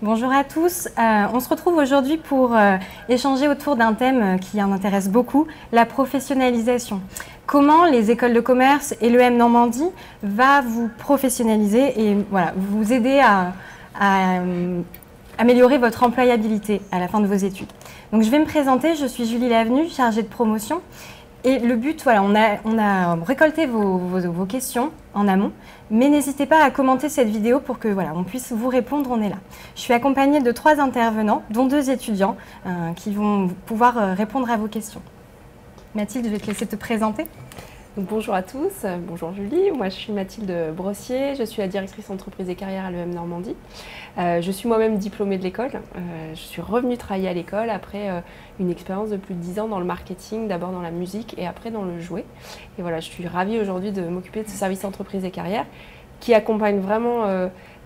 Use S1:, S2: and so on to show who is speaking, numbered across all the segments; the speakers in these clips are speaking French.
S1: Bonjour à tous. On se retrouve aujourd'hui pour échanger autour d'un thème qui en intéresse beaucoup, la professionnalisation. Comment les écoles de commerce et l'EM Normandie va vous professionnaliser et voilà, vous aider à améliorer votre employabilité à la fin de vos études. Donc je vais me présenter, je suis Julie Lavenue, chargée de promotion. Et le but, voilà, on a récolté vos questions en amont, mais n'hésitez pas à commenter cette vidéo pour que voilà, on puisse vous répondre, on est là. Je suis accompagnée de 3 intervenants, dont 2 étudiants, qui vont pouvoir répondre à vos questions. Mathilde, je vais te laisser te présenter.
S2: Donc, bonjour à tous, bonjour Julie, moi je suis Mathilde Brossier, je suis la directrice entreprise et carrière à l'EM Normandie. Je suis moi-même diplômée de l'école, je suis revenue travailler à l'école après une expérience de plus de 10 ans dans le marketing, d'abord dans la musique et après dans le jouet. Et voilà, je suis ravie aujourd'hui de m'occuper de ce service entreprise et carrière qui accompagne vraiment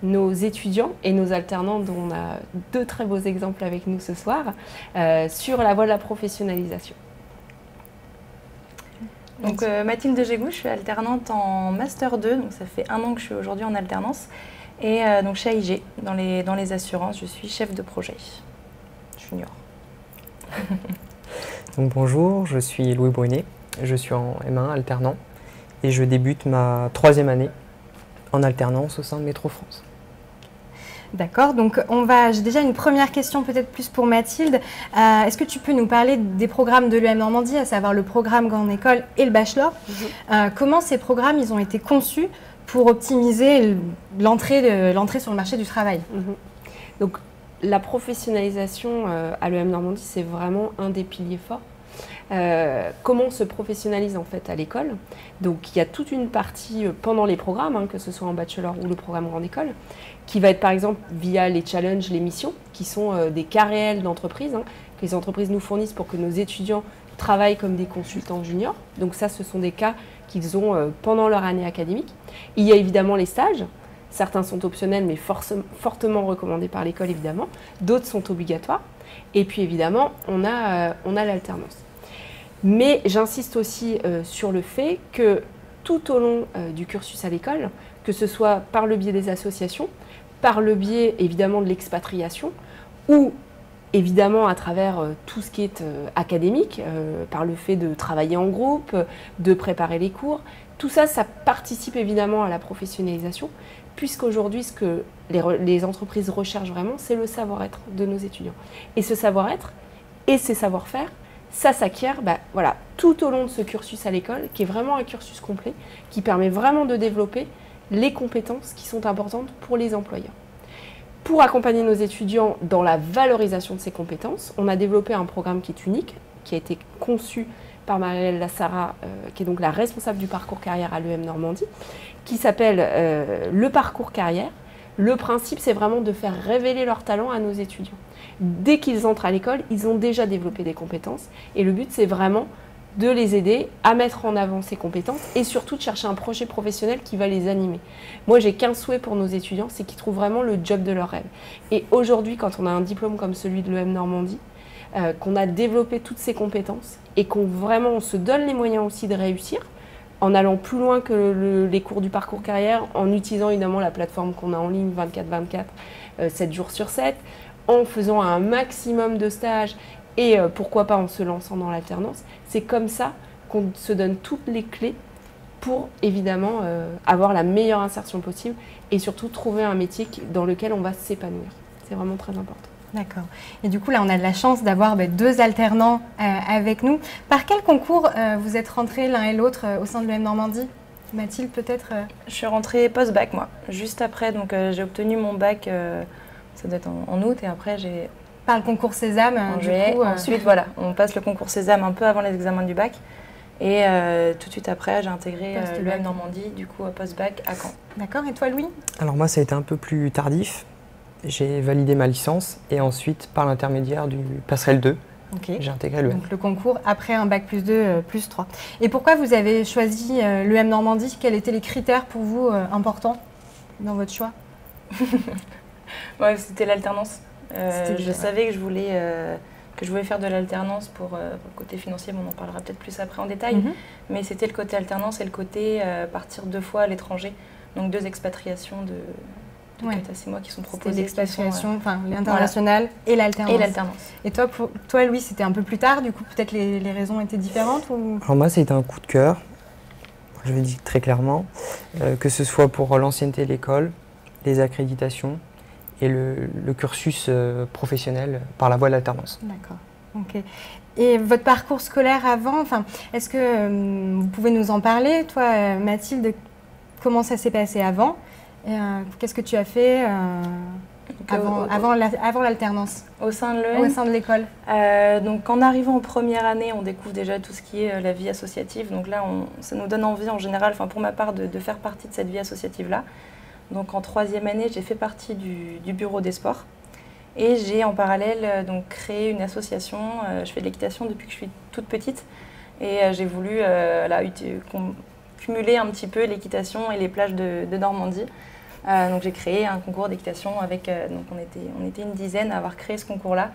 S2: nos étudiants et nos alternants, dont on a 2 très beaux exemples avec nous ce soir, sur la voie de la professionnalisation.
S3: Donc Mathilde Gégou, je suis alternante en Master 2, donc ça fait 1 an que je suis aujourd'hui en alternance. Et donc chez AIG, dans les assurances, je suis chef de projet junior.
S4: Donc bonjour, je suis Louis Brunet, je suis en M1 alternant et je débute ma 3e année en alternance au sein de Métro France.
S1: D'accord, donc j'ai déjà une première question peut-être plus pour Mathilde. Est-ce que tu peux nous parler des programmes de l'EM Normandie, à savoir le programme Grande École et le Bachelor? Comment ces programmes ils ont été conçus pour optimiser l'entrée sur le marché du travail?
S2: Donc la professionnalisation à l'EM Normandie, c'est vraiment un des piliers forts. Comment on se professionnalise en fait à l'école. Donc il y a toute une partie pendant les programmes, que ce soit en bachelor ou le programme Grande École, qui va être par exemple via les challenges, les missions, qui sont des cas réels d'entreprise, que les entreprises nous fournissent pour que nos étudiants travaillent comme des consultants juniors. Donc ça, ce sont des cas qu'ils ont pendant leur année académique. Il y a évidemment les stages. Certains sont optionnels, mais fortement recommandés par l'école, évidemment. D'autres sont obligatoires. Et puis, évidemment, on a l'alternance. Mais j'insiste aussi sur le fait que tout au long du cursus à l'école, que ce soit par le biais des associations, par le biais, évidemment, de l'expatriation, ou évidemment à travers tout ce qui est académique, par le fait de travailler en groupe, de préparer les cours, tout ça, ça participe évidemment à la professionnalisation, puisqu'aujourd'hui, ce que les entreprises recherchent vraiment, c'est le savoir-être de nos étudiants. Et ce savoir-être et ces savoir-faire, ça s'acquiert voilà, tout au long de ce cursus à l'école, qui est vraiment un cursus complet, qui permet vraiment de développer les compétences qui sont importantes pour les employeurs. Pour accompagner nos étudiants dans la valorisation de ces compétences, on a développé un programme qui est unique, qui a été conçu par Marielle Lassara, qui est donc la responsable du parcours carrière à l'EM Normandie, qui s'appelle le parcours carrière. Le principe, c'est vraiment de faire révéler leurs talents à nos étudiants. Dès qu'ils entrent à l'école, ils ont déjà développé des compétences et le but, c'est vraiment de les aider à mettre en avant ces compétences et surtout de chercher un projet professionnel qui va les animer. Moi, j'ai qu'un souhait pour nos étudiants, c'est qu'ils trouvent vraiment le job de leur rêve. Et aujourd'hui, quand on a un diplôme comme celui de l'EM Normandie, qu'on a développé toutes ces compétences et qu'on on se donne les moyens aussi de réussir, en allant plus loin que les cours du parcours carrière, en utilisant évidemment la plateforme qu'on a en ligne 24/24, 7 jours sur 7, en faisant un maximum de stages et pourquoi pas en se lançant dans l'alternance. C'est comme ça qu'on se donne toutes les clés pour évidemment avoir la meilleure insertion possible et surtout trouver un métier dans lequel on va s'épanouir. C'est vraiment très important.
S1: D'accord. Et du coup, là, on a de la chance d'avoir 2 alternants avec nous. Par quel concours vous êtes rentrés l'un et l'autre au sein de l'EM Normandie? Mathilde, peut-être
S3: Je suis rentrée post-bac, moi. Juste après, donc j'ai obtenu mon bac, ça doit être en août, et après j'ai...
S1: Par le concours Sésame,
S3: en juillet. Ensuite, voilà, on passe le concours Sésame un peu avant les examens du bac. Et tout de suite après, j'ai intégré l'EM Normandie, du coup, post-bac à Caen.
S1: D'accord. Et toi, Louis?
S4: Alors moi, ça a été un peu plus tardif. J'ai validé ma licence et ensuite, par l'intermédiaire du Passerelle 2, j'ai intégré l'EM.
S1: Donc le concours après un bac plus 2, plus 3. Et pourquoi vous avez choisi l'EM Normandie? Quels étaient les critères pour vous importants dans votre choix?
S3: Ouais, c'était l'alternance. Je savais que je voulais faire de l'alternance pour le côté financier, mais on en parlera peut-être plus après en détail. Mais c'était le côté alternance et le côté partir 2 fois à l'étranger, donc 2 expatriations de
S1: Ouais.
S3: 4 à 6 mois qui sont
S1: C'était
S3: proposés.
S1: l'expatriation, enfin l'international et l'alternance.
S3: Et l'alternance.
S1: Et toi, Louis, c'était un peu plus tard, du coup, peut-être les raisons étaient différentes ou...
S4: Alors moi, c'était un coup de cœur, je le dis très clairement, que ce soit pour l'ancienneté de l'école, les accréditations et le cursus professionnel par la voie de l'alternance.
S1: D'accord, ok. Et votre parcours scolaire avant, enfin, est-ce que vous pouvez nous en parler, toi, Mathilde, comment ça s'est passé avant? Qu'est-ce que tu as fait avant l'alternance
S3: Au sein de l'EM,
S1: au sein de l'école?
S3: donc en arrivant en première année, on découvre déjà tout ce qui est la vie associative. Donc là, ça nous donne envie en général, enfin pour ma part, de faire partie de cette vie associative-là. Donc en troisième année, j'ai fait partie du bureau des sports. Et j'ai en parallèle donc, créé une association. Je fais de l'équitation depuis que je suis toute petite. Et j'ai voulu cumuler un petit peu l'équitation et les plages de Normandie. Donc j'ai créé un concours d'équitation avec, donc on était une dizaine à avoir créé ce concours-là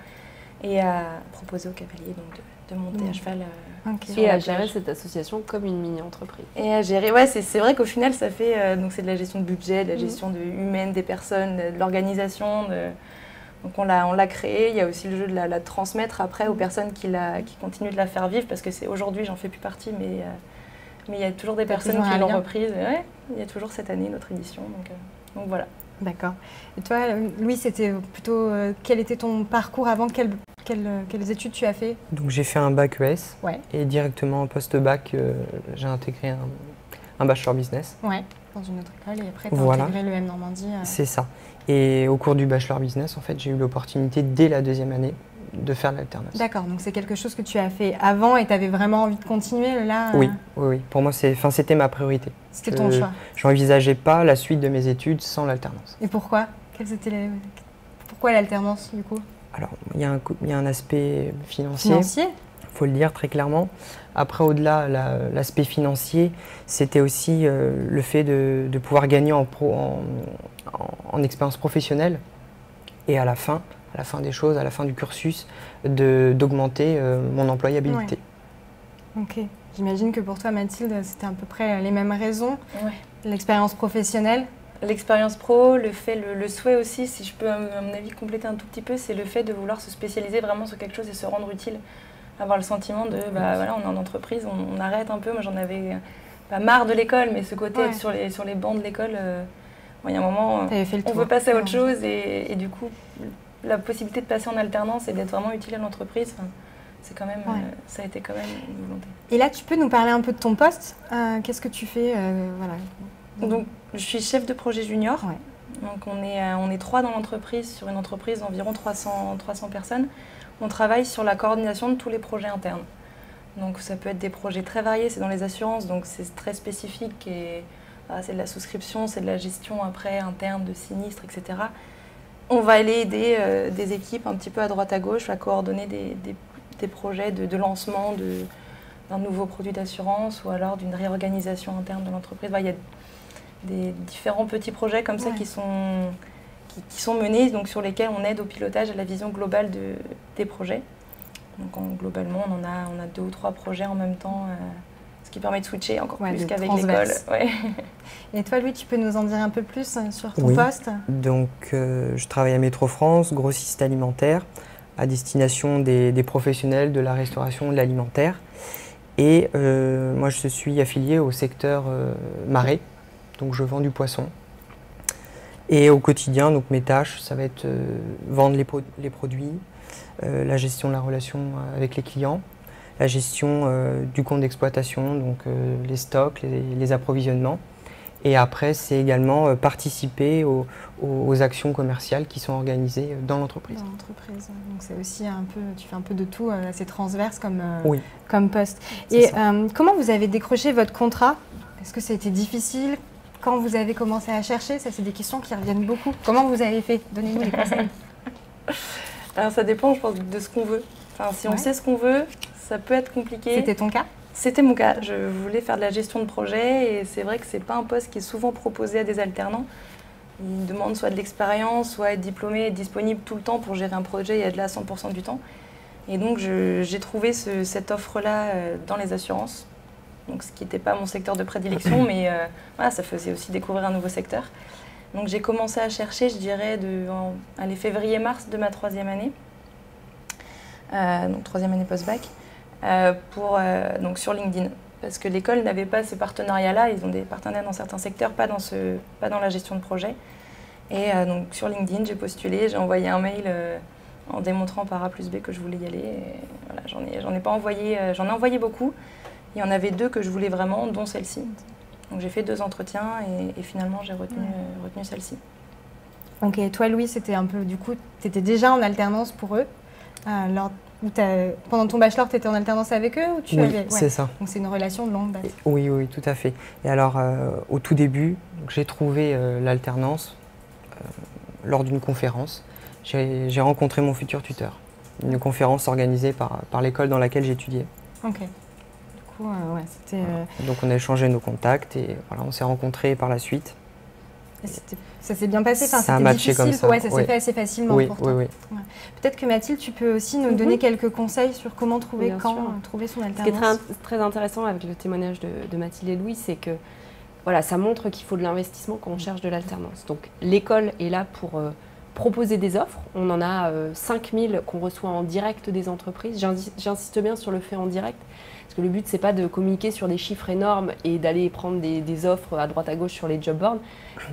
S3: et à proposer aux cavaliers donc de monter à cheval sur
S2: Et
S3: la
S2: à gérer
S3: plage.
S2: cette association comme une mini-entreprise.
S3: Et à gérer, ouais, c'est vrai qu'au final ça fait, donc c'est de la gestion de budget, de la gestion humaine des personnes, de l'organisation. Donc on l'a créé, il y a aussi le jeu de la transmettre après aux personnes qui continuent de la faire vivre parce que aujourd'hui j'en fais plus partie mais il y a toujours des personnes qui l'ont reprise. Ouais, il y a toujours cette année notre édition. Donc voilà.
S1: D'accord. Et toi, Louis, c'était plutôt quel était ton parcours avant? Quelles études tu as fait?
S4: Donc j'ai fait un bac ES
S1: Ouais.
S4: et directement en post-bac, j'ai intégré un bachelor business.
S1: Ouais, dans une autre école et après tu as
S4: Voilà.
S1: intégré l'EM Normandie.
S4: C'est ça. Et au cours du bachelor business, en fait, j'ai eu l'opportunité dès la deuxième année de faire l'alternance.
S1: D'accord, donc c'est quelque chose que tu as fait avant et tu avais vraiment envie de continuer là?
S4: Oui. Pour moi, c'était ma priorité.
S1: C'était ton choix.
S4: Je n'envisageais pas la suite de mes études sans l'alternance.
S1: Et pourquoi? Pourquoi l'alternance du coup?
S4: Alors, il y a un aspect financier,
S1: Financier?
S4: il faut le dire très clairement. Après, au-delà, l'aspect financier, c'était aussi le fait de pouvoir gagner en expérience professionnelle et à la fin des choses, à la fin du cursus, d'augmenter mon employabilité.
S1: Ouais. Ok. J'imagine que pour toi, Mathilde, c'était à peu près les mêmes raisons.
S3: Ouais.
S1: L'expérience professionnelle.
S3: L'expérience pro, le souhait aussi, si je peux à mon avis compléter un tout petit peu, c'est le fait de vouloir se spécialiser vraiment sur quelque chose et se rendre utile. Avoir le sentiment de, voilà, on est en entreprise, on arrête un peu. Moi, j'en avais pas marre de l'école, mais ce côté être sur les bancs de l'école, il y a un moment, on veut passer à autre chose et du coup, la possibilité de passer en alternance et d'être vraiment utile à l'entreprise, c'est quand même, ça a été quand même une volonté.
S1: Et là, tu peux nous parler un peu de ton poste. Qu'est-ce que tu fais voilà.
S3: Donc, je suis chef de projet junior.
S1: Ouais.
S3: Donc, on est 3 dans l'entreprise, sur une entreprise d'environ 300 personnes. On travaille sur la coordination de tous les projets internes. Donc, ça peut être des projets très variés, c'est dans les assurances, donc c'est très spécifique et c'est de la souscription, c'est de la gestion après interne de sinistres, etc. On va aller aider des équipes un petit peu à droite à gauche à coordonner des projets de lancement d'un nouveau produit d'assurance ou alors d'une réorganisation interne de l'entreprise. Il y a des différents petits projets comme ça qui sont menés, donc sur lesquels on aide au pilotage, à la vision globale des projets. Donc globalement, on a 2 ou 3 projets en même temps, ce qui permet de switcher encore plus qu'avec l'école. Ouais.
S1: Et toi, Louis, tu peux nous en dire un peu plus sur ton poste?
S4: Donc, je travaille à Métro France, grossiste alimentaire, à destination des professionnels de la restauration, de l'alimentaire. Et moi, je suis affilié au secteur marais, donc je vends du poisson. Et au quotidien, donc mes tâches, ça va être vendre les produits, la gestion de la relation avec les clients, la gestion du compte d'exploitation, donc les stocks, les approvisionnements. Et après, c'est également participer aux actions commerciales qui sont organisées dans l'entreprise.
S1: Dans l'entreprise. Donc c'est aussi tu fais un peu de tout, assez transverse comme poste.
S4: Et
S1: comment vous avez décroché votre contrat? Est-ce que ça a été difficile? Quand vous avez commencé à chercher? Ça, c'est des questions qui reviennent beaucoup. Comment vous avez fait? Donnez-nous des conseils.
S3: Alors ça dépend, je pense, de ce qu'on veut. Enfin, si on sait ce qu'on veut, ça peut être compliqué.
S1: C'était ton cas?
S3: C'était mon cas. Je voulais faire de la gestion de projet et c'est vrai que c'est pas un poste qui est souvent proposé à des alternants. Ils demandent soit de l'expérience, soit être diplômé, être disponible tout le temps pour gérer un projet et être là 100% du temps. Et donc j'ai trouvé cette offre-là dans les assurances. Donc, ce qui n'était pas mon secteur de prédilection, mais voilà, ça faisait aussi découvrir un nouveau secteur. Donc j'ai commencé à chercher, je dirais, allez, février-mars de ma 3e année, donc 3e année post-bac, donc sur LinkedIn. Parce que l'école n'avait pas ces partenariats-là, ils ont des partenaires dans certains secteurs, pas dans la gestion de projet. Et donc sur LinkedIn, j'ai postulé, j'ai envoyé un mail en démontrant par A plus B que je voulais y aller. Et voilà, j'en ai envoyé beaucoup. Il y en avait 2 que je voulais vraiment, dont celle-ci. Donc j'ai fait 2 entretiens et finalement j'ai retenu celle-ci.
S1: Ok, toi Louis, c'était un peu, du coup, tu étais déjà en alternance pour eux. Pendant ton bachelor, tu étais en alternance avec eux ou tu avais...
S4: c'est ça.
S1: Donc c'est une relation de longue date.
S4: Oui, tout à fait. Et alors, au tout début, j'ai trouvé l'alternance lors d'une conférence. J'ai rencontré mon futur tuteur. Une conférence organisée par l'école dans laquelle j'étudiais.
S1: Ok. Du coup, c'était...
S4: Donc on a échangé nos contacts et voilà, on s'est rencontrés par la suite.
S1: Et ça s'est bien passé,
S4: ça a matché comme ça.
S1: Ouais, ça s'est fait assez facilement pour toi.
S4: Oui.
S1: Ouais. Peut-être que Mathilde, tu peux aussi nous donner quelques conseils sur comment trouver son alternance.
S2: Ce qui est très intéressant avec le témoignage de Mathilde et Louis, c'est que voilà, ça montre qu'il faut de l'investissement quand on cherche de l'alternance. Donc l'école est là pour proposer des offres. On en a 5000 qu'on reçoit en direct des entreprises. J'insiste bien sur le fait en direct. Parce que le but, c'est pas de communiquer sur des chiffres énormes et d'aller prendre des offres à droite à gauche sur les job boards.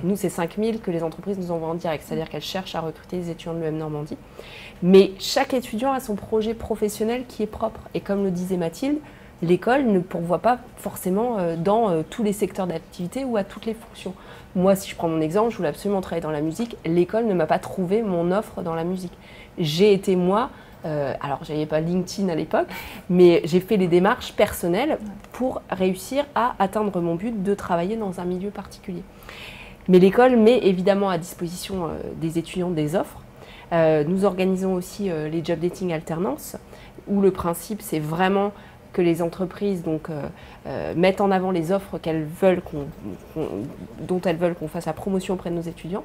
S2: Nous, c'est 5000 que les entreprises nous envoient en direct, c'est-à-dire qu'elles cherchent à recruter des étudiants de l'EM Normandie. Mais chaque étudiant a son projet professionnel qui est propre. Et comme le disait Mathilde, l'école ne pourvoit pas forcément dans tous les secteurs d'activité ou à toutes les fonctions. Moi, si je prends mon exemple, je voulais absolument travailler dans la musique. L'école ne m'a pas trouvé mon offre dans la musique. J'ai été, moi... alors, je n'avais pas LinkedIn à l'époque, mais j'ai fait les démarches personnelles pour réussir à atteindre mon but de travailler dans un milieu particulier. Mais l'école met évidemment à disposition des étudiants des offres. Nous organisons aussi les job dating alternance, où le principe, c'est vraiment que les entreprises mettent en avant les offres dont elles veulent qu'on fasse la promotion auprès de nos étudiants.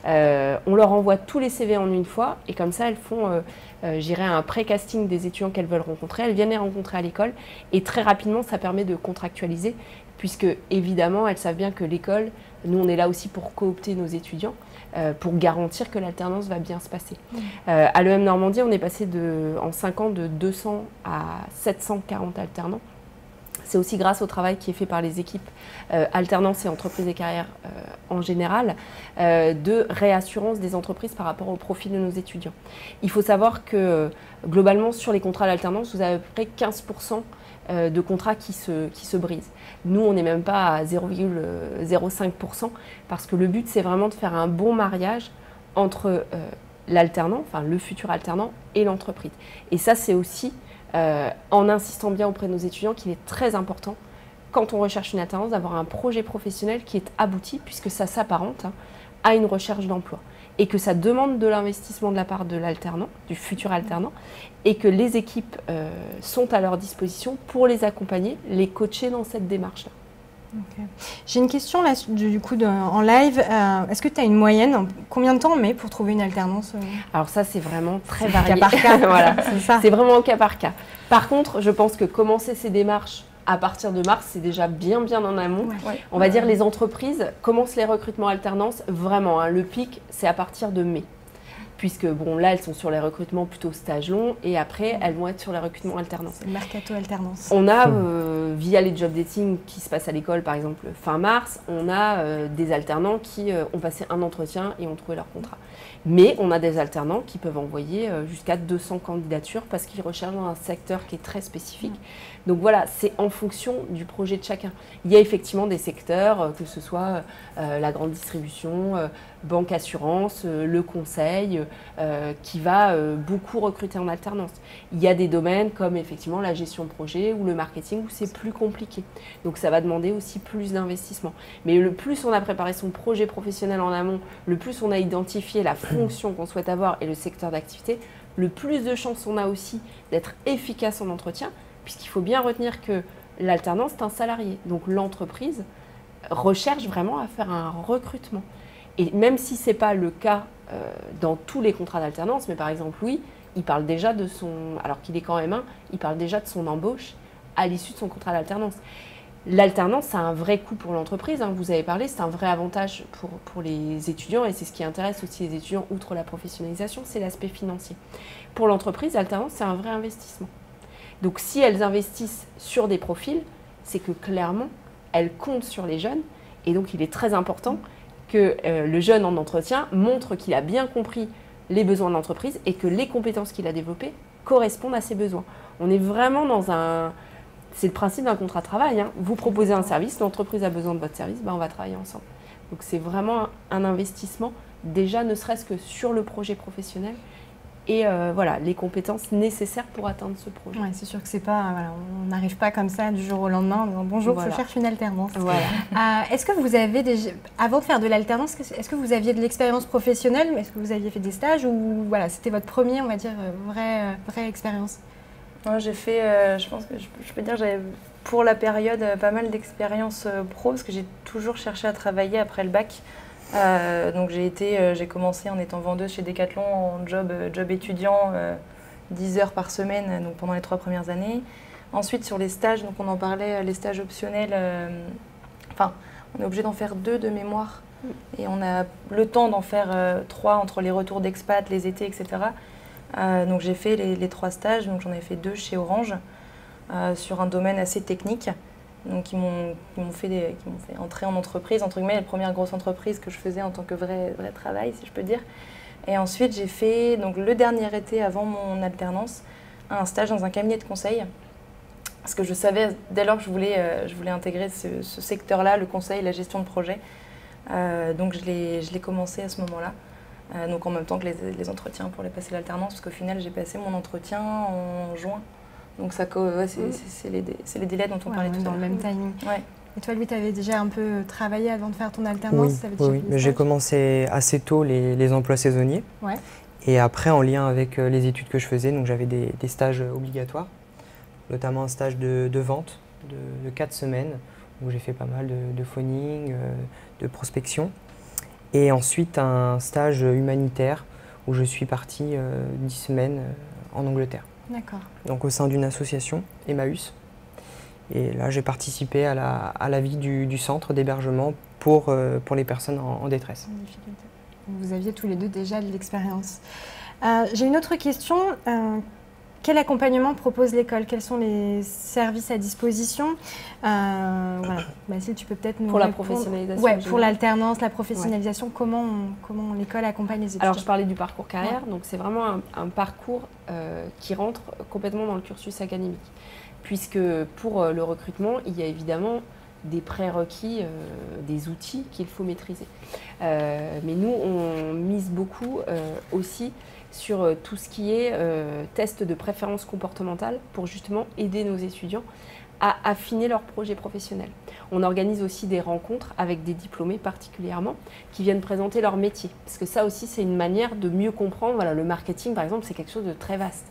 S2: On leur envoie tous les CV en une fois et comme ça, elles font un pré-casting des étudiants qu'elles veulent rencontrer. Elles viennent les rencontrer à l'école et très rapidement, ça permet de contractualiser puisque évidemment, elles savent bien que l'école, nous, on est là aussi pour coopter nos étudiants. Pour garantir que l'alternance va bien se passer. À l'EM Normandie, on est passé en 5 ans de 200 à 740 alternants. C'est aussi grâce au travail qui est fait par les équipes alternance et entreprises et carrières en général, de réassurance des entreprises par rapport au profil de nos étudiants. Il faut savoir que globalement, sur les contrats d'alternance, vous avez à peu près 15% de contrats qui se brisent. Nous, on n'est même pas à 0,05% parce que le but, c'est vraiment de faire un bon mariage entre l'alternant, enfin le futur alternant et l'entreprise. Et ça, c'est aussi en insistant bien auprès de nos étudiants qu'il est très important, quand on recherche une alternance, d'avoir un projet professionnel qui est abouti, puisque ça s'apparente à une recherche d'emploi. Et que ça demande de l'investissement de la part de l'alternant, du futur alternant, et que les équipes sont à leur disposition pour les accompagner, les coacher dans cette démarche-là.
S1: Okay. J'ai une question là, du coup en live. Est-ce que tu as une moyenne? Combien de temps on met pour trouver une alternance?
S2: Alors ça, c'est vraiment très varié.
S1: Cas par cas.
S2: Voilà, c'est vraiment au cas par cas. Par contre, je pense que commencer ces démarches à partir de mars, c'est déjà bien en amont. Ouais. On va dire les entreprises commencent les recrutements alternance vraiment. Le pic, c'est à partir de mai. Puisque là, elles sont sur les recrutements plutôt stage long et après, elles vont être sur les recrutements alternance.
S1: Mercato alternance.
S2: On a, via les job dating qui se passent à l'école, par exemple, fin mars, on a des alternants qui ont passé un entretien et ont trouvé leur contrat. Mais on a des alternants qui peuvent envoyer jusqu'à 200 candidatures parce qu'ils recherchent dans un secteur qui est très spécifique. Donc voilà, c'est en fonction du projet de chacun. Il y a effectivement des secteurs, que ce soit la grande distribution, banque assurance, le conseil, qui va beaucoup recruter en alternance. Il y a des domaines comme effectivement la gestion de projet ou le marketing où c'est plus compliqué. Donc ça va demander aussi plus d'investissement. Mais le plus on a préparé son projet professionnel en amont, le plus on a identifié la fonction qu'on souhaite avoir et le secteur d'activité, le plus de chances on a aussi d'être efficace en entretien, puisqu'il faut bien retenir que l'alternance, c'est un salarié. Donc l'entreprise recherche vraiment à faire un recrutement. Et même si ce n'est pas le cas dans tous les contrats d'alternance, mais par exemple, Louis, il parle déjà alors qu'il est quand même il parle déjà de son embauche à l'issue de son contrat d'alternance. L'alternance, c'est un vrai coût pour l'entreprise, hein, vous avez parlé, c'est un vrai avantage pour les étudiants et c'est ce qui intéresse aussi les étudiants, outre la professionnalisation, c'est l'aspect financier. Pour l'entreprise, l'alternance, c'est un vrai investissement. Donc si elles investissent sur des profils, c'est que clairement, elles comptent sur les jeunes et donc il est très important que le jeune en entretien montre qu'il a bien compris les besoins de l'entreprise et que les compétences qu'il a développées correspondent à ses besoins. On est vraiment dans un... C'est le principe d'un contrat de travail. Hein. Vous proposez un service, l'entreprise a besoin de votre service, on va travailler ensemble. Donc c'est vraiment un investissement, déjà ne serait-ce que sur le projet professionnel et voilà, les compétences nécessaires pour atteindre ce projet.
S1: Ouais, c'est sûr que c'est pas, voilà, on n'arrive pas comme ça du jour au lendemain en disant bonjour,
S2: voilà.
S1: Je cherche une alternance.
S2: Voilà.
S1: Est-ce que vous avez déjà, avant de faire de l'alternance, est-ce que vous aviez de l'expérience professionnelle? Est-ce que vous aviez fait des stages ou voilà, c'était votre premier, on va dire, vraie expérience?
S3: Moi, j'ai fait, je pense que je peux dire, j'avais pour la période pas mal d'expériences pro parce que j'ai toujours cherché à travailler après le bac. Donc j'ai commencé en étant vendeuse chez Decathlon en job étudiant, 10 heures par semaine donc pendant les 3 premières années. Ensuite sur les stages, donc on en parlait, les stages optionnels, enfin on est obligé d'en faire 2 de mémoire et on a le temps d'en faire 3 entre les retours d'expat, les étés, etc. Donc j'ai fait les 3 stages, donc j'en ai fait 2 chez Orange sur un domaine assez technique. Donc qui m'ont fait entrer en entreprise, entre guillemets, la première grosse entreprise que je faisais en tant que vrai travail, si je peux dire. Et ensuite, j'ai fait, donc, le dernier été avant mon alternance, un stage dans un cabinet de conseil. Parce que je savais, dès lors que je voulais intégrer ce secteur-là, le conseil, la gestion de projet. Donc je l'ai commencé à ce moment-là. Donc en même temps que les entretiens pour passer l'alternance, parce qu'au final, j'ai passé mon entretien en juin. Donc ça, c'est les délais dont on parlait tout à l'heure.
S1: Dans le même timing.
S3: Ouais.
S1: Et toi, Louis, tu avais déjà un peu travaillé avant de faire ton alternance?
S4: Oui, mais j'ai commencé assez tôt les emplois saisonniers.
S1: Ouais.
S4: Et après, en lien avec les études que je faisais, donc j'avais des stages obligatoires, notamment un stage de vente de 4 semaines, où j'ai fait pas mal de phoning, de prospection. Et ensuite, un stage humanitaire, où je suis parti 10 semaines en Angleterre.
S1: D'accord.
S4: Donc au sein d'une association, Emmaüs. Et là, j'ai participé à la vie du centre d'hébergement pour les personnes en détresse.
S1: En difficulté. Vous aviez tous les deux déjà de l'expérience. J'ai une autre question. Quel accompagnement propose l'école? Quels sont les services à disposition? Voilà. Mathilde, tu peux peut-être nous
S2: Pour la
S1: répondre.
S2: professionnalisation.
S1: Ouais, pour l'alternance, la professionnalisation, ouais. Comment l'école accompagne les étudiants?
S2: Alors, je parlais du parcours carrière, donc c'est vraiment un parcours qui rentre complètement dans le cursus académique. Puisque pour le recrutement, il y a évidemment des prérequis, des outils qu'il faut maîtriser. Mais nous, on mise beaucoup aussi sur tout ce qui est test de préférence comportementale pour justement aider nos étudiants à affiner leur projet professionnel. On organise aussi des rencontres avec des diplômés particulièrement qui viennent présenter leur métier. Parce que ça aussi, c'est une manière de mieux comprendre. Voilà, le marketing, par exemple, c'est quelque chose de très vaste.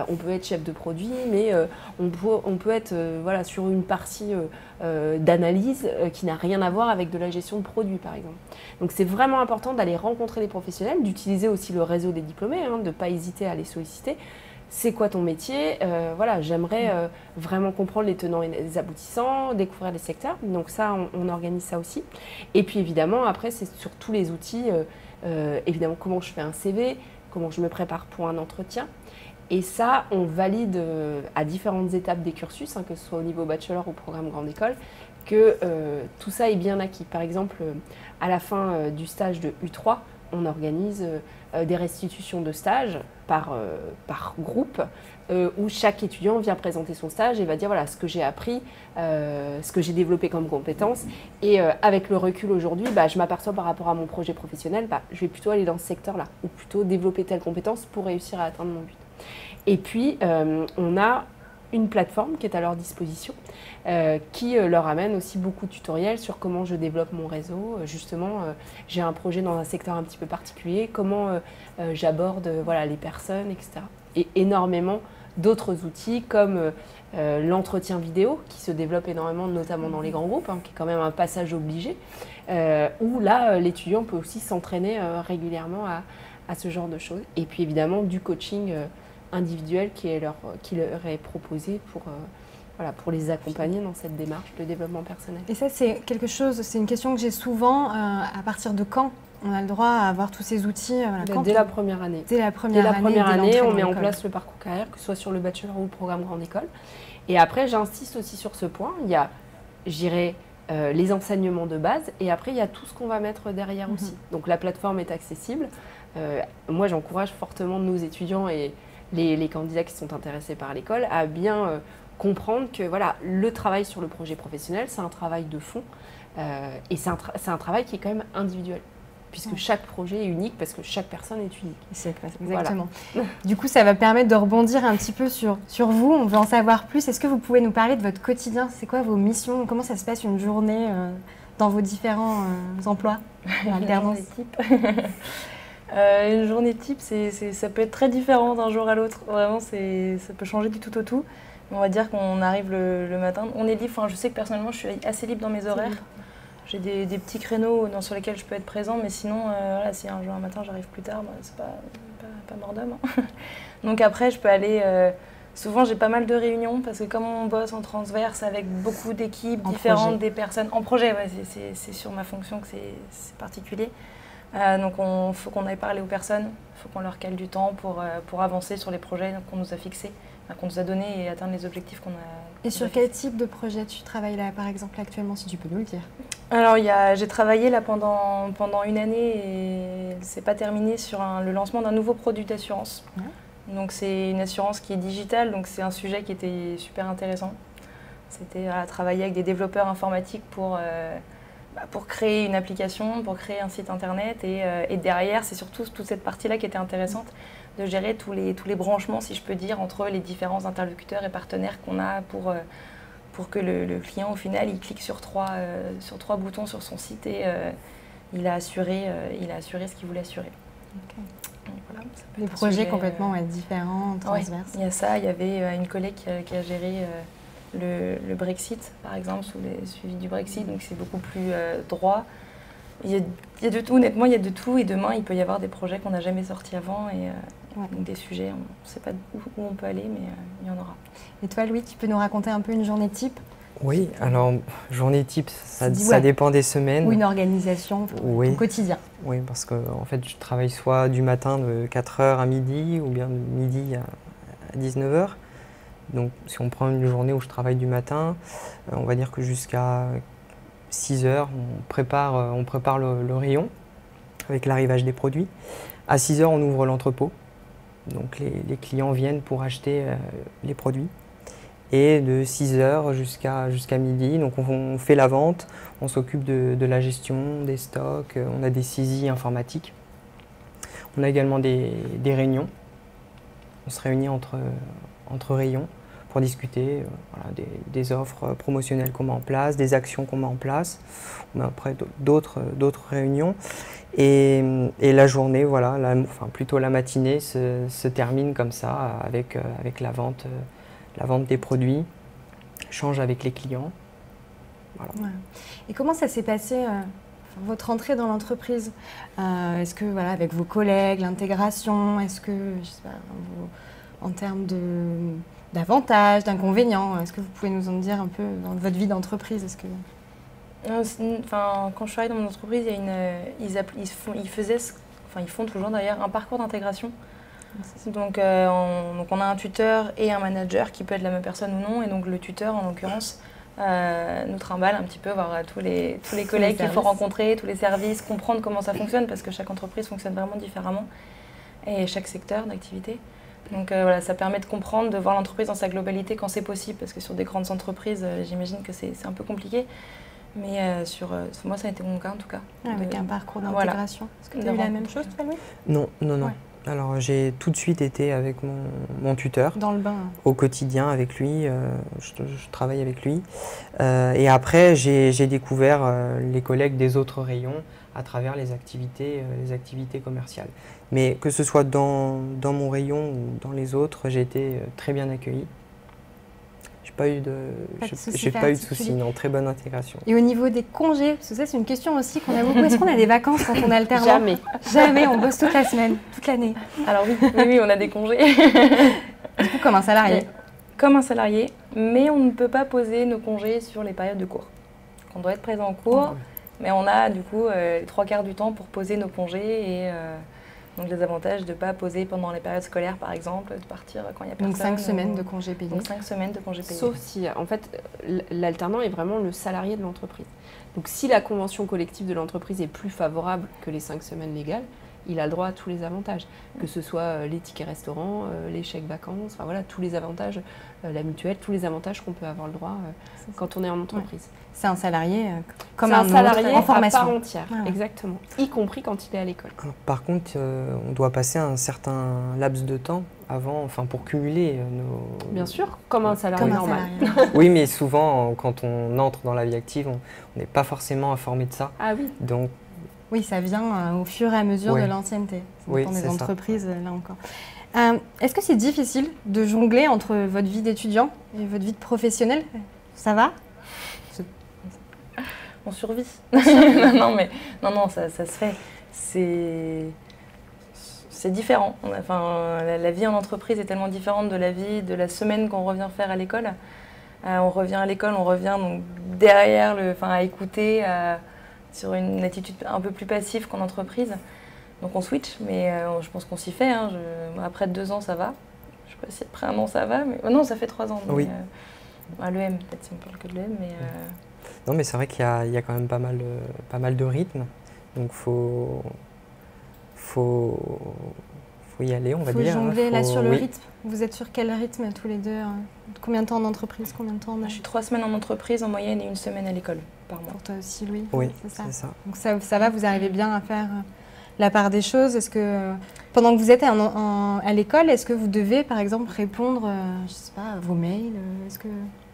S2: On peut être chef de produit, mais on peut être voilà, sur une partie d'analyse qui n'a rien à voir avec de la gestion de produits, par exemple. Donc c'est vraiment important d'aller rencontrer des professionnels, d'utiliser aussi le réseau des diplômés, hein, de ne pas hésiter à les solliciter. C'est quoi ton métier? Voilà, j'aimerais vraiment comprendre les tenants et les aboutissants, découvrir les secteurs. Donc ça, on organise ça aussi. Et puis évidemment, après, c'est sur tous les outils, évidemment, comment je fais un CV, comment je me prépare pour un entretien. Et ça, on valide à différentes étapes des cursus, hein, que ce soit au niveau bachelor ou programme grande école, que tout ça est bien acquis. Par exemple, à la fin du stage de U3, on organise des restitutions de stage par groupe, où chaque étudiant vient présenter son stage et va dire voilà ce que j'ai appris, ce que j'ai développé comme compétences. Et avec le recul aujourd'hui, je m'aperçois par rapport à mon projet professionnel, je vais plutôt aller dans ce secteur-là, ou plutôt développer telle compétence pour réussir à atteindre mon but. Et puis, on a une plateforme qui est à leur disposition, qui leur amène aussi beaucoup de tutoriels sur comment je développe mon réseau. Justement, j'ai un projet dans un secteur un petit peu particulier, comment j'aborde voilà, les personnes, etc. Et énormément d'autres outils comme l'entretien vidéo, qui se développe énormément, notamment dans les grands groupes, hein, qui est quand même un passage obligé, où là, l'étudiant peut aussi s'entraîner régulièrement à ce genre de choses. Et puis évidemment, du coaching individuel qui leur est proposé voilà, pour les accompagner dans cette démarche de développement personnel.
S1: Et ça, c'est quelque chose, c'est une question que j'ai souvent. À partir de quand on a le droit à avoir tous ces outils
S2: Dès la première année.
S1: Dès la première
S2: année, on met en place le parcours carrière, que ce soit sur le bachelor ou le programme grande école. Et après, j'insiste aussi sur ce point. Il y a, j'irai les enseignements de base et après, il y a tout ce qu'on va mettre derrière aussi. Donc, la plateforme est accessible. Moi, j'encourage fortement nos étudiants et les candidats qui sont intéressés par l'école à bien comprendre que voilà, le travail sur le projet professionnel, c'est un travail de fond et c'est un travail qui est quand même individuel, puisque chaque projet est unique parce que chaque personne est unique.
S1: Exactement. Voilà. Du coup, ça va permettre de rebondir un petit peu sur vous. On veut en savoir plus. Est-ce que vous pouvez nous parler de votre quotidien? C'est quoi vos missions? Comment ça se passe une journée dans vos différents emplois
S3: alternance type. Une journée type, ça peut être très différent d'un jour à l'autre. Vraiment, ça peut changer du tout au tout. On va dire qu'on arrive le matin, on est libre. Enfin, je sais que personnellement, je suis assez libre dans mes horaires. J'ai des petits créneaux sur lesquels je peux être présent, mais sinon, voilà, si un jour un matin j'arrive plus tard, c'est pas mort d'homme. Hein. Donc après, je peux aller. Souvent, j'ai pas mal de réunions parce que comme on bosse en transverse avec beaucoup d'équipes différentes, des personnes en projet, ouais, c'est sur ma fonction que c'est particulier. Donc, il faut qu'on aille parler aux personnes, il faut qu'on leur cale du temps pour avancer sur les projets qu'on nous a fixés, qu'on nous a donnés et atteindre les objectifs qu'on a.
S1: Et sur quel type de projet tu travailles là, par exemple, actuellement, si tu peux nous le dire?
S3: Alors, j'ai travaillé là pendant une année et c'est pas terminé sur le lancement d'un nouveau produit d'assurance. Ouais. Donc, c'est une assurance qui est digitale, donc c'est un sujet qui était super intéressant. C'était travailler avec des développeurs informatiques pour créer une application, pour créer un site internet et derrière, c'est surtout toute cette partie-là qui était intéressante, de gérer tous les branchements, si je peux dire, entre les différents interlocuteurs et partenaires qu'on a pour que le client, au final, il clique sur trois boutons sur son site et il a assuré ce qu'il voulait assurer.
S1: Okay. Donc, voilà, des projets complètement différents, transverses.
S3: Ouais, il y a ça, il y avait une collègue qui a géré le Brexit, par exemple, sous les suivis du Brexit, donc c'est beaucoup plus droit. Il y a de tout, honnêtement, il y a de tout, et demain, il peut y avoir des projets qu'on n'a jamais sortis avant, et donc des sujets, on ne sait pas où on peut aller, mais il y en aura.
S1: Et toi, Louis, tu peux nous raconter un peu une journée type?
S4: Oui, alors, journée type, ça dépend des semaines.
S1: Ou une organisation, au quotidien.
S4: Oui, parce que en fait, je travaille soit du matin de 4h à midi, ou bien de midi à 19h. Donc, si on prend une journée où je travaille du matin, on va dire que jusqu'à 6h, on prépare le rayon avec l'arrivage des produits. À 6h, on ouvre l'entrepôt. Donc, les clients viennent pour acheter les produits. Et de 6h jusqu'à midi, donc on fait la vente, on s'occupe de la gestion, des stocks, on a des saisies informatiques. On a également des réunions. On se réunit entre rayons pour discuter des offres promotionnelles qu'on met en place, des actions qu'on met en place. On a après d'autres réunions. Et la journée, plutôt la matinée, se termine comme ça avec la vente des produits, échange avec les clients. Voilà.
S1: Ouais. Et comment ça s'est passé votre entrée dans l'entreprise? Est-ce que avec vos collègues, l'intégration, est-ce que, je sais pas, en termes d'avantages, d'inconvénients, est-ce que vous pouvez nous en dire un peu dans votre vie d'entreprise?
S3: Quand je suis arrivée dans mon entreprise, ils font toujours d'ailleurs un parcours d'intégration. Donc on a un tuteur et un manager qui peut être la même personne ou non, et donc le tuteur en l'occurrence nous trimballe un petit peu voir tous les collègues qu'il faut rencontrer, tous les services, comprendre comment ça fonctionne parce que chaque entreprise fonctionne vraiment différemment et chaque secteur d'activité. Donc ça permet de comprendre, de voir l'entreprise dans sa globalité quand c'est possible, parce que sur des grandes entreprises, j'imagine que c'est un peu compliqué. Mais moi, ça a été mon cas en tout cas.
S1: Avec un parcours d'intégration. Est-ce que tu as eu la même chose, toi, Louis?
S4: Non. Ouais. Alors j'ai tout de suite été avec mon tuteur.
S1: Dans le bain.
S4: Au quotidien avec lui, je travaille avec lui. Et après, j'ai découvert les collègues des autres rayons à travers les activités commerciales. Mais que ce soit dans mon rayon ou dans les autres, j'ai été très bien accueilli. J'ai pas eu de soucis, non, très bonne intégration.
S1: Et au niveau des congés, parce que ça c'est une question aussi qu'on a beaucoup, est-ce qu'on a des vacances quand on est alternant?
S2: Jamais.
S1: Jamais, on bosse toute la semaine, toute l'année.
S3: Alors oui, on a des congés.
S1: Du coup, comme un salarié.
S3: Comme un salarié, mais on ne peut pas poser nos congés sur les périodes de cours. On doit être présent en cours, mais on a du coup les 3/4 du temps pour poser nos congés et donc les avantages de ne pas poser pendant les périodes scolaires par exemple, de partir quand il n'y a personne.
S1: Donc 5 semaines de congés payés.
S3: Donc 5 semaines de congés payés.
S2: Sauf si, en fait, l'alternant est vraiment le salarié de l'entreprise. Donc si la convention collective de l'entreprise est plus favorable que les 5 semaines légales, il a le droit à tous les avantages, que ce soit les tickets restaurants, les chèques vacances, enfin voilà, tous les avantages, la mutuelle, tous les avantages qu'on peut avoir le droit quand on est en entreprise.
S1: Ouais. C'est un salarié comme
S2: un salarié
S1: en formation.
S2: À part entière, exactement, y compris quand il est à l'école.
S4: Par contre, on doit passer un certain laps de temps avant, enfin pour cumuler nos...
S2: Bien sûr, comme un salarié normal.
S4: Oui, mais souvent, quand on entre dans la vie active, on n'est pas forcément informé de ça.
S2: Ah oui.
S4: Donc,
S1: oui, ça vient au fur et à mesure de l'ancienneté. Ça dépend des entreprises, là encore. Est-ce que c'est difficile de jongler entre votre vie d'étudiant et votre vie de professionnel? Ça va?
S3: On survit. non, ça se fait. C'est différent. Enfin, la vie en entreprise est tellement différente de la vie de la semaine qu'on revient faire à l'école. On revient à l'école, on revient donc derrière, à écouter, sur une attitude un peu plus passive qu'en entreprise. Donc on switch, mais je pense qu'on s'y fait. Hein. Après 2 ans, ça va. Je ne sais pas si après 1 an, ça va. Mais non, ça fait 3 ans.
S4: Oui.
S3: À l'EM, peut-être si on parle que de l'EM. Mais,
S4: Non, mais c'est vrai qu'il y a quand même pas mal de rythme. Donc faut y aller, on va dire.
S1: Il faut jongler là sur le rythme. Vous êtes sur quel rythme tous les deux? Combien de temps en entreprise? Combien de temps
S3: Je suis 3 semaines en entreprise en moyenne et 1 semaine à l'école par mois.
S1: Pour toi aussi, Louis?
S4: Oui,
S1: c'est ça.
S4: Donc
S1: ça va, vous arrivez bien à faire la part des choses? Est-ce que pendant que vous êtes à l'école, est-ce que vous devez par exemple répondre je sais pas, à vos mails?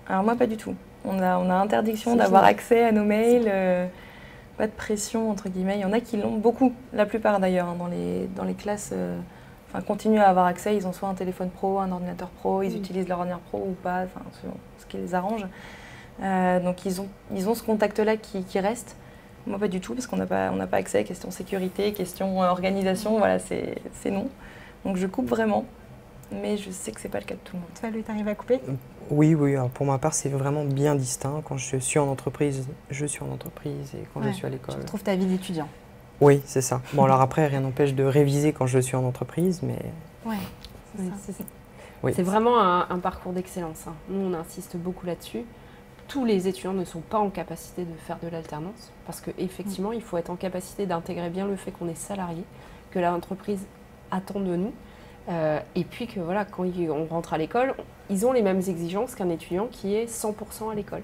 S3: Alors moi pas du tout. On a interdiction d'avoir accès à nos mails. Pas de pression entre guillemets. Il y en a qui l'ont beaucoup, la plupart d'ailleurs, hein, dans les classes. Continuent à avoir accès. Ils ont soit un téléphone pro, un ordinateur pro. Ils utilisent leur ordinateur pro ou pas, selon ce qui les arrange. Donc ils ont ce contact-là qui reste. Moi pas du tout parce qu'on n'a pas accès. Question sécurité, question organisation. Voilà, c'est non. Donc je coupe vraiment. Mais je sais que c'est pas le cas de tout le monde.
S1: Toi, Louis, t'arrives à couper?
S4: Oui. Alors pour ma part, c'est vraiment bien distinct. Quand je suis en entreprise, je suis en entreprise et quand je suis à l'école.
S1: Tu retrouves ta vie d'étudiant.
S4: Oui, c'est ça. Bon, alors après, rien n'empêche de réviser quand je suis en entreprise, mais...
S1: Ouais,
S2: c'est vraiment un parcours d'excellence. Hein. Nous, on insiste beaucoup là-dessus. Tous les étudiants ne sont pas en capacité de faire de l'alternance parce qu'effectivement, il faut être en capacité d'intégrer bien le fait qu'on est salarié, que l'entreprise attend de nous. Et puis que voilà, quand on rentre à l'école, ils ont les mêmes exigences qu'un étudiant qui est 100% à l'école.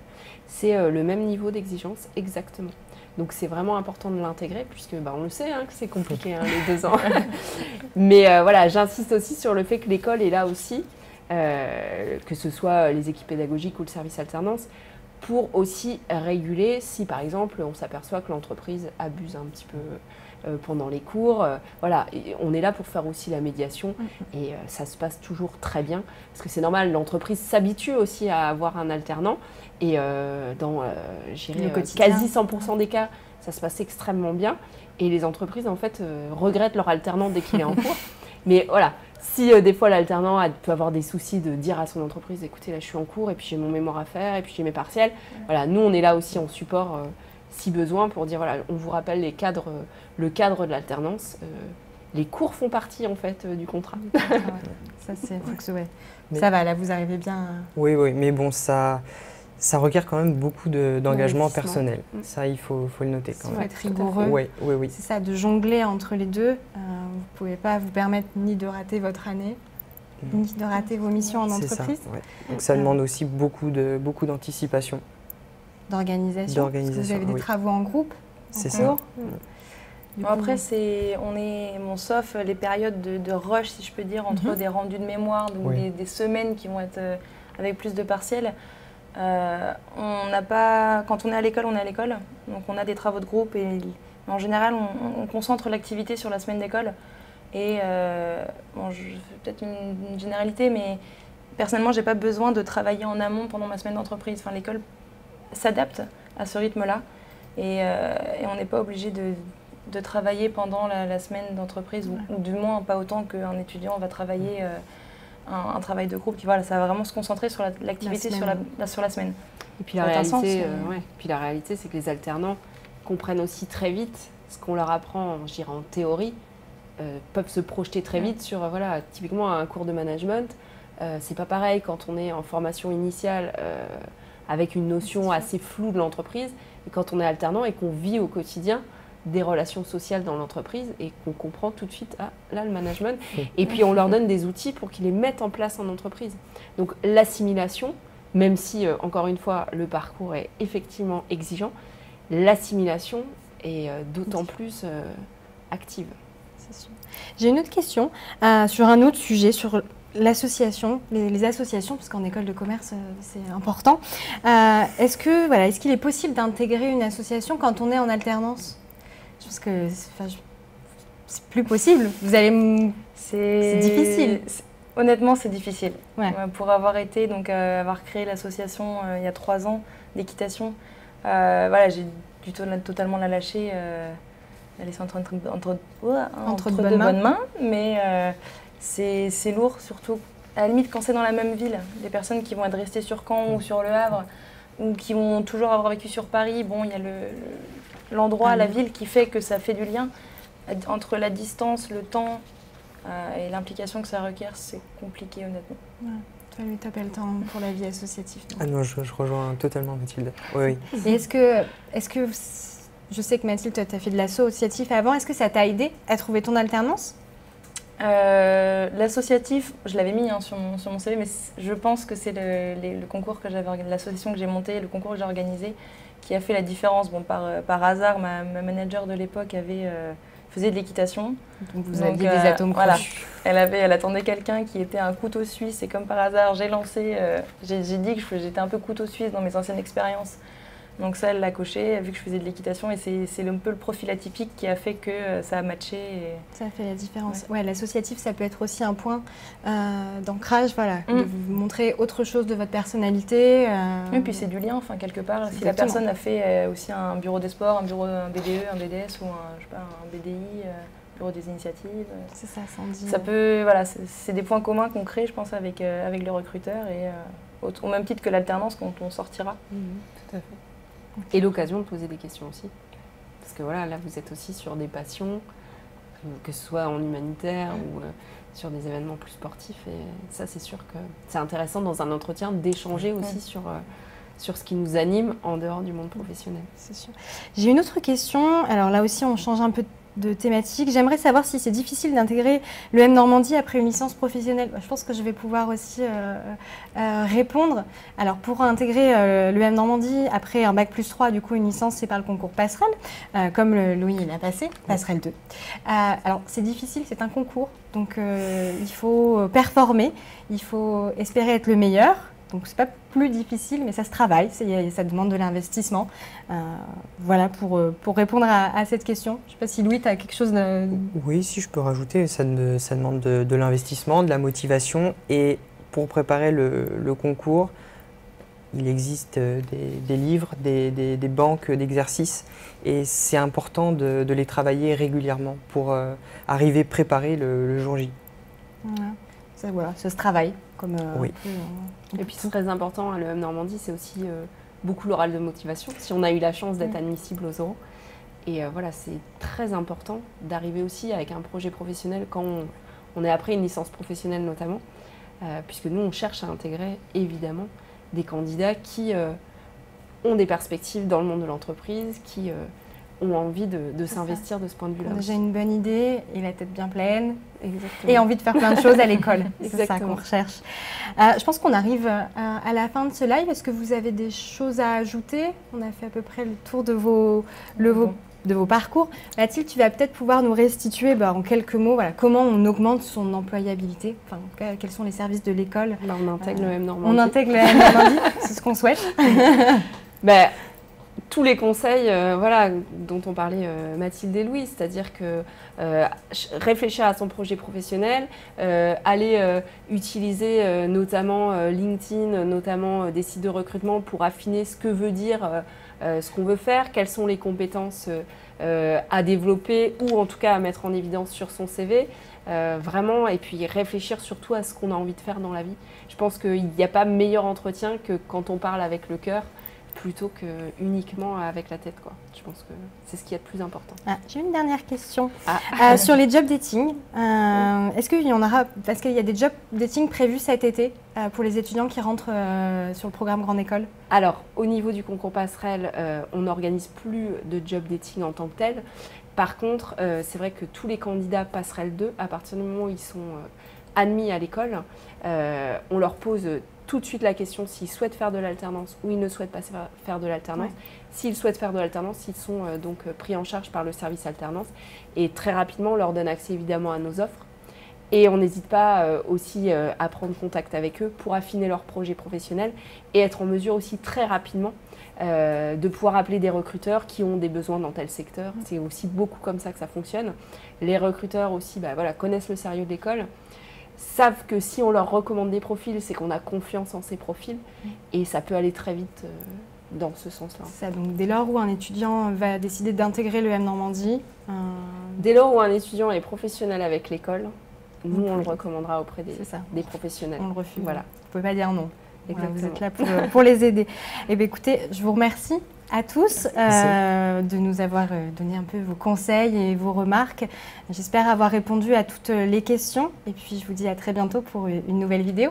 S2: C'est le même niveau d'exigence exactement. Donc c'est vraiment important de l'intégrer puisque on le sait que c'est compliqué les 2 ans. Mais voilà, j'insiste aussi sur le fait que l'école est là aussi, que ce soit les équipes pédagogiques ou le service alternance, pour aussi réguler si par exemple on s'aperçoit que l'entreprise abuse un petit peu pendant les cours. Voilà, et on est là pour faire aussi la médiation et ça se passe toujours très bien parce que c'est normal, l'entreprise s'habitue aussi à avoir un alternant et dans quasi 100% des cas, ça se passe extrêmement bien et les entreprises en fait regrettent leur alternant dès qu'il est en cours. Mais voilà, si des fois l'alternant peut avoir des soucis de dire à son entreprise, écoutez là je suis en cours et puis j'ai mon mémoire à faire et puis j'ai mes partiels, voilà, nous on est là aussi en support si besoin pour dire voilà, on vous rappelle le cadre de l'alternance, les cours font partie en fait du contrat.
S1: Ça ça va, là vous arrivez bien.
S4: Oui, mais bon ça requiert quand même beaucoup d'engagement personnel. Ça, il faut le noter quand même.
S1: Il faut être rigoureux.
S4: Oui.
S1: C'est ça, de jongler entre les deux. Vous ne pouvez pas vous permettre ni de rater votre année, ni de rater vos missions en entreprise.
S4: Ça, ouais. Donc ça demande aussi beaucoup d'anticipation.
S1: D'organisation. Vous avez des travaux en groupe?
S4: C'est ça.
S3: Après, sauf les périodes de rush, si je peux dire, entre des rendus de mémoire, donc des semaines qui vont être avec plus de partiels. Quand on est à l'école, on est à l'école. Donc on a des travaux de groupe et en général, on concentre l'activité sur la semaine d'école. Et je fais peut-être une généralité, mais personnellement, je n'ai pas besoin de travailler en amont pendant ma semaine d'entreprise. Enfin, l'école s'adapte à ce rythme-là et on n'est pas obligé de travailler pendant la semaine d'entreprise ou du moins pas autant qu'un étudiant va travailler un travail de groupe. Voilà, ça va vraiment se concentrer sur l'activité sur la semaine.
S2: Et puis la réalité, c'est que les alternants comprennent aussi très vite ce qu'on leur apprend, je dirais en théorie, peuvent se projeter très vite sur, typiquement un cours de management. C'est pas pareil quand on est en formation initiale avec une notion assez floue de l'entreprise et quand on est alternant et qu'on vit au quotidien des relations sociales dans l'entreprise et qu'on comprend tout de suite, là le management. Et puis on leur donne des outils pour qu'ils les mettent en place en entreprise. Donc l'assimilation, même si, encore une fois, le parcours est effectivement exigeant, l'assimilation est d'autant plus active.
S1: C'est sûr. J'ai une autre question sur un autre sujet, sur l'association, les associations, parce qu'en école de commerce, c'est important. Est-ce qu'il est possible d'intégrer une association quand on est en alternance ? Je pense que c'est plus possible. C'est difficile.
S3: Honnêtement, c'est difficile.
S1: Ouais.
S3: Pour avoir avoir créé l'association il y a 3 ans d'équitation, j'ai dû totalement la lâcher. Elle est entre de bonnes mains, mais c'est lourd, surtout à la limite quand c'est dans la même ville. Des personnes qui vont être restées sur Caen ou sur Le Havre, ou qui vont toujours avoir vécu sur Paris, il y a l'endroit, la ville qui fait que ça fait du lien. Entre la distance, le temps et l'implication que ça requiert, c'est compliqué honnêtement.
S1: Ouais. Toi, lui, t'as pas le temps pour la vie associative.
S4: Ah non, je rejoins totalement Mathilde. Oui.
S1: Et est-ce que je sais que Mathilde, toi, tu as fait de l'associatif avant, est-ce que ça t'a aidé à trouver ton alternance ?
S3: L'associatif, je l'avais mis sur mon CV, mais je pense que c'est le concours que j'avais organisé, l'association que j'ai montée, le concours que j'ai organisé, qui a fait la différence. Par hasard, ma manager de l'époque faisait de l'équitation.
S1: Donc vous aviez des atomes crochus.
S3: Voilà. Elle attendait quelqu'un qui était un couteau suisse et comme par hasard, j'ai lancé, j'ai dit que j'étais un peu couteau suisse dans mes anciennes expériences. Donc ça, elle l'a coché, elle a vu que je faisais de l'équitation et c'est un peu le profil atypique qui a fait que ça a matché.
S1: Ça a fait la différence. Ouais, l'associatif, ça peut être aussi un point d'ancrage, de vous montrer autre chose de votre personnalité.
S3: Et puis c'est du lien, quelque part. Si la personne a fait aussi un bureau des sports, un BDE, un BDS ou un BDI, bureau des initiatives.
S1: C'est ça, ça en dit.
S3: Ça peut, c'est des points communs qu'on crée, je pense, avec le recruteur et au même titre que l'alternance quand on sortira.
S2: Tout à fait. Okay. Et l'occasion de poser des questions aussi. Parce que là, vous êtes aussi sur des passions, que ce soit en humanitaire ou sur des événements plus sportifs. Et ça, c'est sûr que c'est intéressant dans un entretien d'échanger aussi sur ce qui nous anime en dehors du monde professionnel.
S1: C'est sûr. J'ai une autre question. Alors là aussi, on change un peu de thématique. J'aimerais savoir si c'est difficile d'intégrer l'EM Normandie après une licence professionnelle. Je pense que je vais pouvoir aussi répondre. Alors pour intégrer l'EM Normandie après un bac+3, du coup une licence, c'est par le concours Passerelle, comme Louis l'a passé, Passerelle 2. Alors c'est difficile, c'est un concours, donc il faut performer, il faut espérer être le meilleur. Donc c'est pas plus difficile, mais ça se travaille, ça demande de l'investissement. Voilà pour répondre à cette question. Je ne sais pas si Louis, tu as quelque chose de...
S4: Oui, si je peux rajouter, ça demande de l'investissement, de la motivation. Et pour préparer le concours, il existe des livres, des banques d'exercices. Et c'est important de les travailler régulièrement pour arriver préparé le jour J.
S1: Voilà, ça se travaille.
S4: Oui.
S2: Et puis, c'est très important à l'EM Normandie, c'est aussi beaucoup l'oral de motivation. Si on a eu la chance d'être admissible aux oraux. Et c'est très important d'arriver aussi avec un projet professionnel quand on est après une licence professionnelle notamment, puisque nous, on cherche à intégrer évidemment des candidats qui ont des perspectives dans le monde de l'entreprise, qui ont envie de s'investir de ce point de vue-là.
S1: Déjà une bonne idée et la tête bien pleine. Exactement. Et envie de faire plein de choses à l'école. C'est ça qu'on recherche. Je pense qu'on arrive à la fin de ce live. Est-ce que vous avez des choses à ajouter ? On a fait à peu près le tour de vos parcours. Mathilde, tu vas peut-être pouvoir nous restituer en quelques mots comment on augmente son employabilité. Quels sont les services de l'école ?
S2: Là, on intègre l'EM Normandie.
S1: On intègre l'EM Normandie, c'est ce qu'on souhaite.
S2: Tous les conseils dont on parlait Mathilde et Louis, c'est-à-dire que réfléchir à son projet professionnel, aller utiliser notamment LinkedIn, notamment des sites de recrutement pour affiner ce que veut dire ce qu'on veut faire, quelles sont les compétences à développer ou en tout cas à mettre en évidence sur son CV. Vraiment, et puis réfléchir surtout à ce qu'on a envie de faire dans la vie. Je pense qu'il n'y a pas meilleur entretien que quand on parle avec le cœur plutôt que uniquement avec la tête, quoi. Je pense que c'est ce qui est le plus important.
S1: J'ai une dernière question. Sur les job dating, est-ce qu'il y en aura, parce qu'il y a des job dating prévus cet été pour les étudiants qui rentrent sur le programme Grande École?
S2: Alors, au niveau du concours passerelle, on n'organise plus de job dating en tant que tel. Par contre, c'est vrai que tous les candidats passerelle 2, à partir du moment où ils sont admis à l'école, on leur pose tout de suite la question s'ils souhaitent faire de l'alternance ou ils ne souhaitent pas faire de l'alternance. Ouais. S'ils souhaitent faire de l'alternance, ils sont donc pris en charge par le service alternance. Et très rapidement, on leur donne accès évidemment à nos offres. Et on n'hésite pas aussi à prendre contact avec eux pour affiner leur projet professionnel et être en mesure aussi très rapidement de pouvoir appeler des recruteurs qui ont des besoins dans tel secteur. C'est aussi beaucoup comme ça que ça fonctionne. Les recruteurs aussi connaissent le sérieux de l'école, savent que si on leur recommande des profils, c'est qu'on a confiance en ces profils et ça peut aller très vite dans ce sens-là.
S1: Ça, donc dès lors où un étudiant va décider d'intégrer l'EM Normandie,
S2: dès lors où un étudiant est professionnel avec l'école, nous on le recommandera auprès des professionnels.
S1: On le refuse.
S2: Voilà.
S1: Vous ne pouvez pas dire non. Voilà, vous êtes là pour les aider. Eh bien, écoutez, je vous remercie à tous de nous avoir donné un peu vos conseils et vos remarques. J'espère avoir répondu à toutes les questions. Et puis, je vous dis à très bientôt pour une nouvelle vidéo.